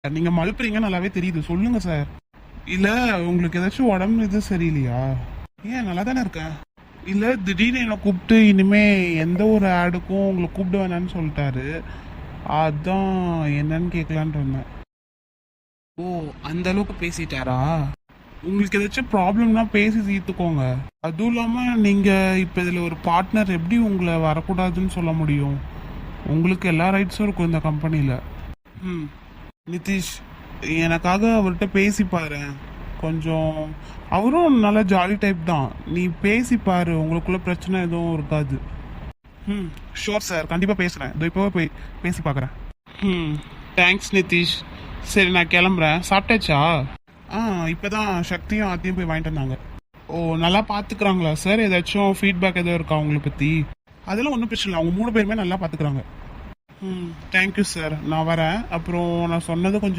நீங்க மழுப்புறீங்க நல்லாவே தெரியுது, சொல்லுங்க சார். இல்ல உங்களுக்கு ஏதாச்சும் உடம்பு இது சரியில்லையா? ஏன் நல்லா தானே இருக்கேன். இல்ல திடீர்னு என்ன கூப்பிட்டு இனிமே எந்த ஒரு ஆடுக்கும் உங்களை கூப்பிட வேணாம்னு சொல்லிட்டாரு. அதான் என்னன்னு கேட்கலான்ட்டு இருந்தேன். ஓ, அந்த அளவுக்கு பேசிட்டாரா? உங்களுக்கு ஏதாச்சும் ப்ராப்ளம்னா பேசி தீர்த்துக்கோங்க. அதுவும் இல்லாம நீங்க இப்ப இதுல ஒரு பார்ட்னர், எப்படி உங்களை வரக்கூடாதுன்னு சொல்ல முடியும்? உங்களுக்கு எல்லா ரைட்ஸும் இருக்கும் இந்த கம்பெனில. ம். நிதிஷ், எனக்காக அவர்கிட்ட பேசி பாரு. கொஞ்சம் அவரும் நல்ல ஜாலி டைப் தான். நீ பேசி பாரு, உங்களுக்குள்ள பிரச்சனை எதுவும் இருக்காது. ம். ஷோர் சார், கண்டிப்பா பேசுறேன். இதோ இப்போவே போய் பேசி பார்க்குறேன். ம். தேங்க்ஸ் நிதிஷ். சரி நான் கிளம்புறேன். சாப்பிட்டாச்சா? ஆ, இப்பதான் சக்தியும் ஆத்தியும் போய் வாங்கிட்டு வந்தாங்க. ஓ, நல்லா பார்த்துக்கிறாங்களா சார்? ஏதாச்சும் ஃபீட்பேக் எதுவும் இருக்கா உங்களை பற்றி? அதெல்லாம் ஒன்றும் பிரச்சனை இல்லை, அவங்க 3 பேருமே நல்லா பார்த்துக்கிறாங்க. ம். தேங்க்யூ சார், நான் வரேன். அப்புறம் நான் சொன்னது கொஞ்சம்